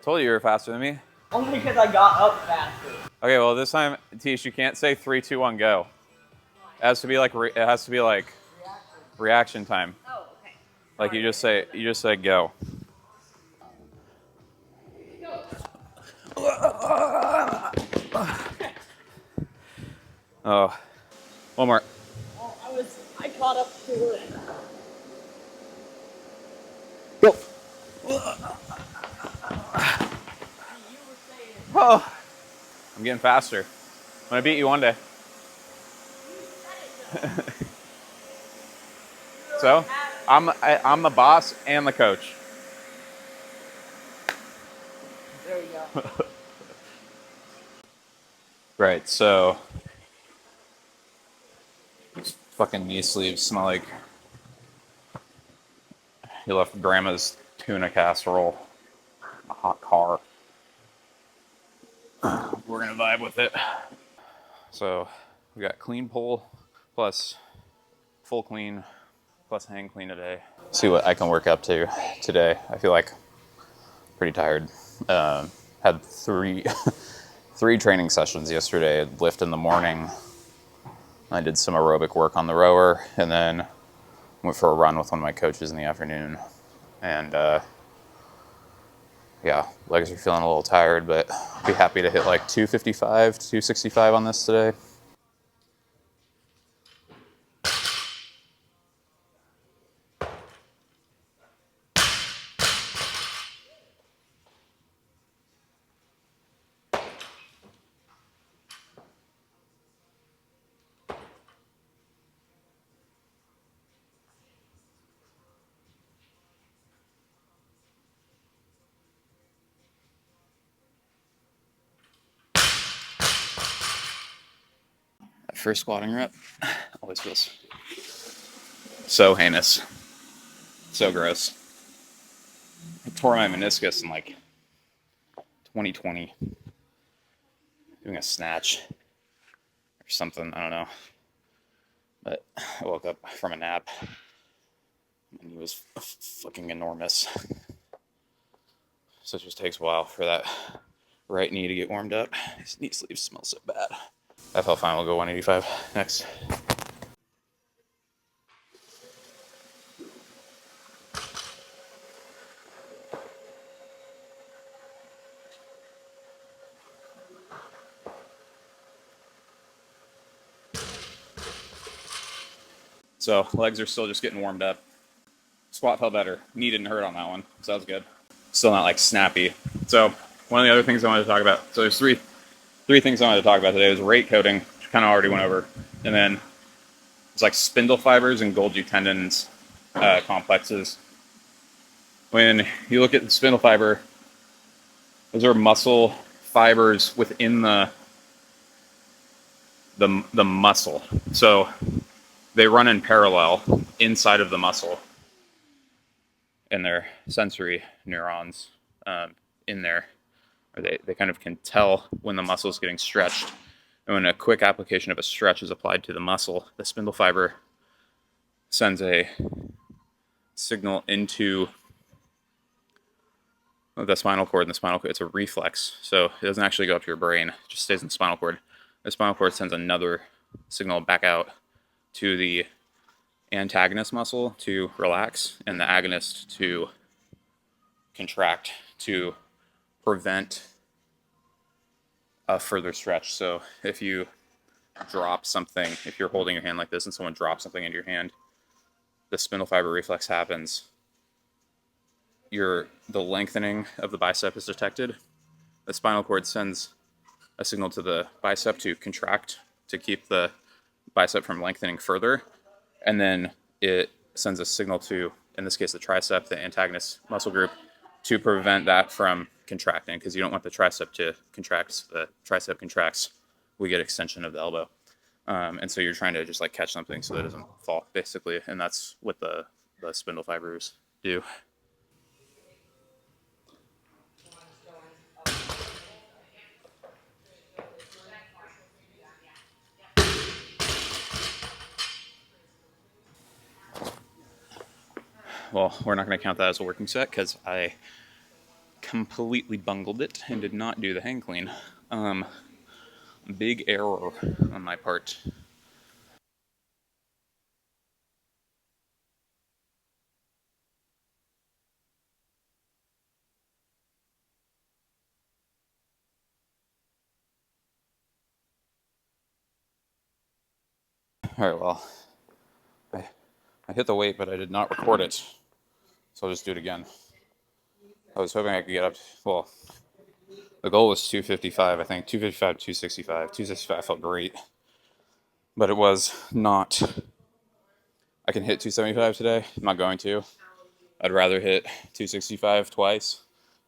Told you were faster than me. Only because I got up faster. Okay, well this time, Tish, you can't say 3, 2, 1, go. It has to be like reaction time. Oh, okay. Like you just say go. Oh, one more. Oh, I caught up to it. Go. Oh, I'm getting faster. I'm gonna beat you one day. So, I'm the boss and the coach. There you go. Right, so these fucking knee sleeves smell like you left grandma's tuna casserole in a hot car. We're gonna vibe with it. So we got clean pull plus full clean plus hang clean today. See what I can work up to today. I feel like pretty tired. Had three training sessions yesterday. Lift in the morning. I did some aerobic work on the rower, and then went for a run with one of my coaches in the afternoon. And yeah, legs are feeling a little tired, but be happy to hit like 255, 265 on this today. That first squatting rep always feels so heinous, so gross. I tore my meniscus in like 2020 doing a snatch or something. I don't know. But I woke up from a nap and it was fucking enormous. So it just takes a while for that right knee to get warmed up. His knee sleeve smells so bad. I felt fine. We'll go 185 next. So legs are still just getting warmed up. Squat felt better. Knee didn't hurt on that one, so that was good. Still not like snappy. So one of the other things I wanted to talk about. So there's three things I wanted to talk about today. Was rate coding, which kind of already went over, and then it's like spindle fibers and Golgi tendons complexes. When you look at the spindle fiber, those are muscle fibers within the muscle. So they run in parallel inside of the muscle, and they're sensory neurons in there. Or they kind of can tell when the muscle is getting stretched. And when a quick application of a stretch is applied to the muscle, the spindle fiber sends a signal into the spinal cord. And the spinal cord, it's a reflex. So it doesn't actually go up to your brain. It just stays in the spinal cord. The spinal cord sends another signal back out to the antagonist muscle to relax and the agonist to contract to prevent a further stretch. So if you drop something, if you're holding your hand like this and someone drops something into your hand, the spindle fiber reflex happens. The lengthening of the bicep is detected. The spinal cord sends a signal to the bicep to contract to keep the bicep from lengthening further. And then it sends a signal to, in this case, the tricep, the antagonist muscle group, to prevent that from contracting, because you don't want the tricep to contract. So the tricep contracts, we get extension of the elbow. And so you're trying to just like catch something so that it doesn't fall, basically. And that's what the spindle fibers do. well, we're not going to count that as a working set because I completely bungled it and did not do the hang clean. Big error on my part. All right, well, I hit the weight, but I did not record it, so I'll just do it again. I was hoping I could get up. Well, the goal was 255, I think 255, 265. 265 felt great, but it was not. I can hit 275 today. I'm not going to. I'd rather hit 265 twice,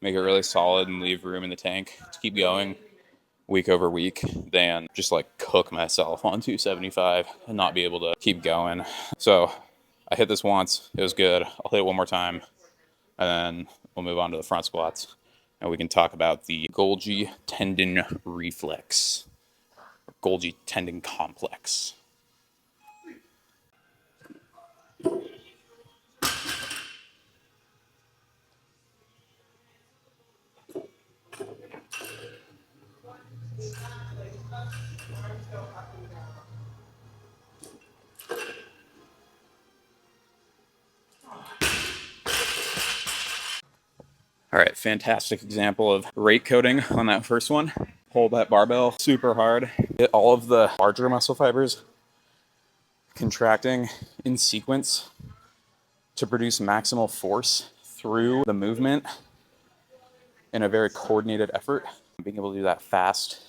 make it really solid, and leave room in the tank to keep going week over week than just like cook myself on 275 and not be able to keep going. So I hit this once. It was good. I'll hit it one more time, and then we'll move on to the front squats. And we can talk about the Golgi tendon reflex, Golgi tendon complex. All right, fantastic example of rate coding on that first one. Hold that barbell super hard. Get all of the larger muscle fibers contracting in sequence to produce maximal force through the movement in a very coordinated effort. Being able to do that fast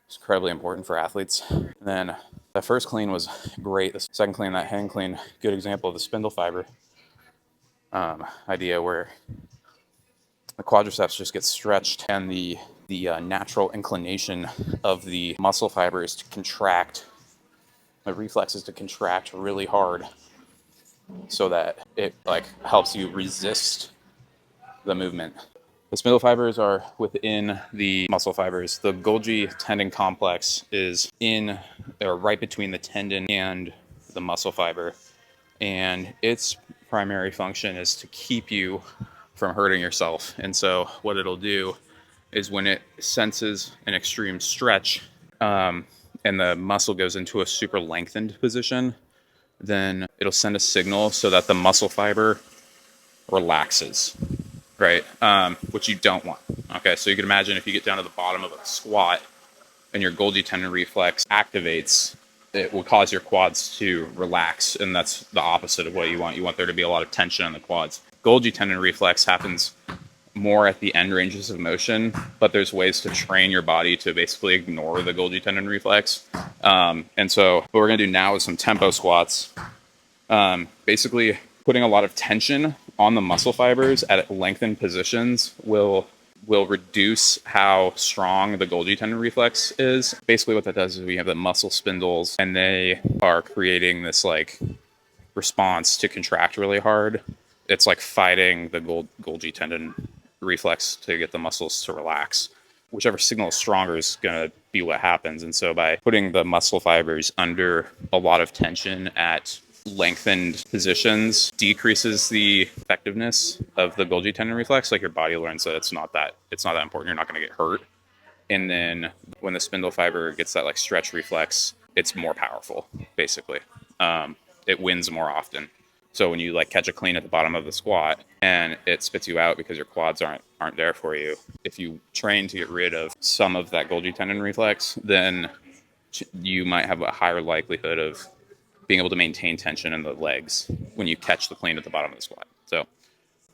is incredibly important for athletes. And then the first clean was great. The second clean, that hang clean, good example of the spindle fiber idea where the quadriceps just gets stretched and the natural inclination of the muscle fibers to contract, the reflexes to contract really hard so that it like helps you resist the movement. The spindle fibers are within the muscle fibers. The Golgi tendon complex is in or right between the tendon and the muscle fiber. And its primary function is to keep you from hurting yourself. And so what it'll do is when it senses an extreme stretch and the muscle goes into a super lengthened position, then it'll send a signal so that the muscle fiber relaxes, right? Which you don't want. Okay, so you can imagine if you get down to the bottom of a squat and your Golgi tendon reflex activates, it will cause your quads to relax, and that's the opposite of what you want. You want there to be a lot of tension in the quads. Golgi tendon reflex happens more at the end ranges of motion, but there's ways to train your body to basically ignore the Golgi tendon reflex. And so what we're going to do now is some tempo squats. Basically, putting a lot of tension on the muscle fibers at lengthened positions will reduce how strong the Golgi tendon reflex is. Basically what that does is we have the muscle spindles and they are creating this like response to contract really hard. It's like fighting the Golgi tendon reflex to get the muscles to relax. Whichever signal is stronger is going to be what happens. And so by putting the muscle fibers under a lot of tension at lengthened positions decreases the effectiveness of the Golgi tendon reflex. Like your body learns that it's not that important. You're not going to get hurt. And then when the spindle fiber gets that like stretch reflex, it's more powerful. Basically, it wins more often. So when you like catch a clean at the bottom of the squat and it spits you out because your quads aren't there for you, if you train to get rid of some of that Golgi tendon reflex, then you might have a higher likelihood of being able to maintain tension in the legs when you catch the clean at the bottom of the squat. So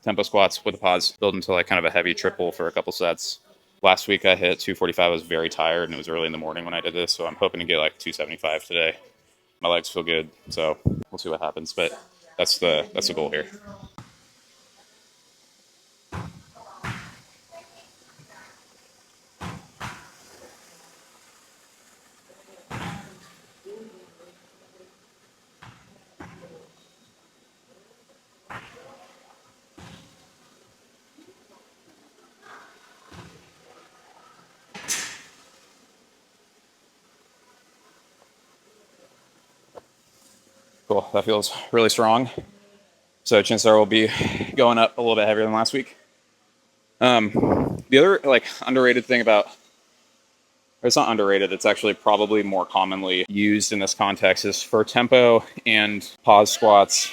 tempo squats with a pause, build into like kind of a heavy triple for a couple sets. Last week I hit 245. I was very tired and it was early in the morning when I did this, so I'm hoping to get like 275 today. My legs feel good, so we'll see what happens, but that's the goal here. Cool, that feels really strong. So chances are we'll be going up a little bit heavier than last week. The other like underrated thing about, or it's not underrated, it's actually probably more commonly used in this context, is for tempo and pause squats,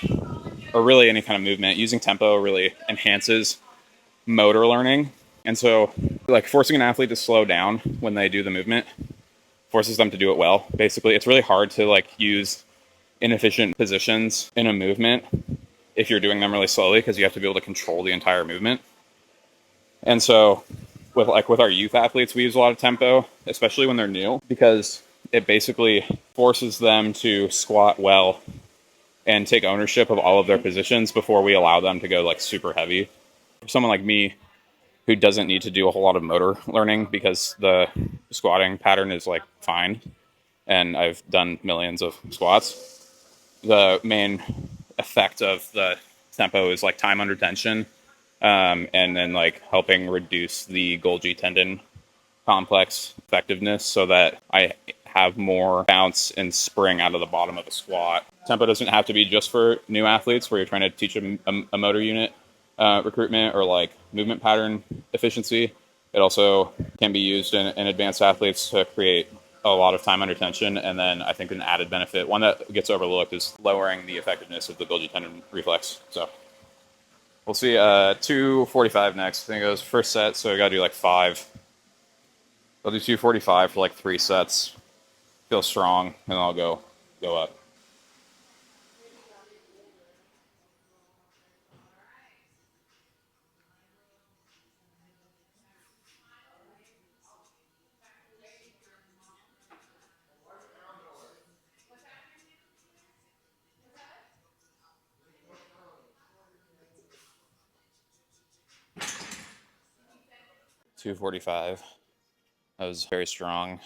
or really any kind of movement. Using tempo really enhances motor learning. And so like forcing an athlete to slow down when they do the movement forces them to do it well. Basically, it's really hard to like use inefficient positions in a movement if you're doing them really slowly, because you have to be able to control the entire movement. And so with our youth athletes, we use a lot of tempo, especially when they're new, because it basically forces them to squat well and take ownership of all of their positions before we allow them to go like super heavy. For someone like me who doesn't need to do a whole lot of motor learning because the squatting pattern is like fine and I've done millions of squats, the main effect of the tempo is like time under tension, and then like helping reduce the Golgi tendon complex effectiveness so that I have more bounce and spring out of the bottom of a squat. Tempo doesn't have to be just for new athletes where you're trying to teach a motor unit recruitment or like movement pattern efficiency. It also can be used in advanced athletes to create a lot of time under tension. And then I think an added benefit, one that gets overlooked, is lowering the effectiveness of the Golgi tendon reflex. So we'll see 245 next. I think it was first set, so I got to do like 5. I'll do 245 for like 3 sets. Feel strong, and then I'll go up. $245. That was very strong.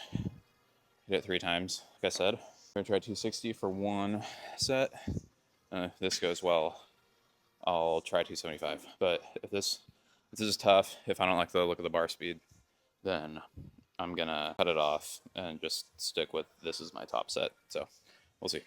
Hit it 3 times, like I said. I'm gonna try 260 for 1 set. If this goes well, I'll try 275. But if this is tough, if I don't like the look of the bar speed, then I'm gonna cut it off and just stick with this as my top set. So we'll see.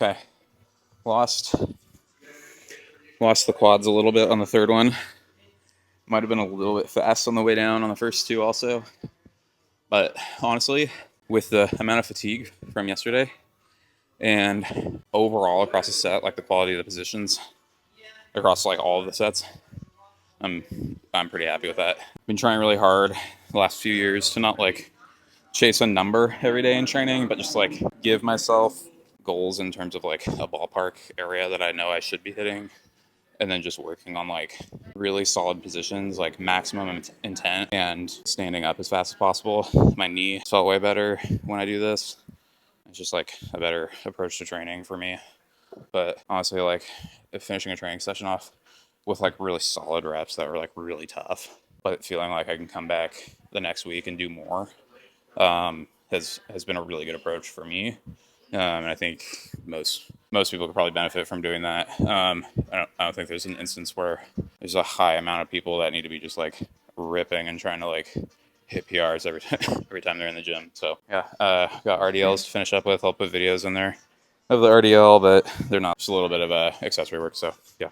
Okay, lost the quads a little bit on the third one. Might have been a little bit fast on the way down on the first 2 also. But honestly, with the amount of fatigue from yesterday and overall across the set, like the quality of the positions across like all of the sets, I'm pretty happy with that. Been trying really hard the last few years to not like chase a number every day in training, but just like give myself goals in terms of like a ballpark area that I know I should be hitting, and then just working on like really solid positions, like maximum intent, and standing up as fast as possible. My knee felt way better when I do this. It's just like a better approach to training for me. But honestly, like finishing a training session off with like really solid reps that were like really tough, but feeling like I can come back the next week and do more, has been a really good approach for me. And I think most people could probably benefit from doing that. I don't think there's an instance where there's a high amount of people that need to be just like ripping and trying to like hit PRs every time they're in the gym. So yeah, got RDLs to finish up with. I'll put videos in there of the RDL, but they're not, just a little bit of accessory work. So yeah.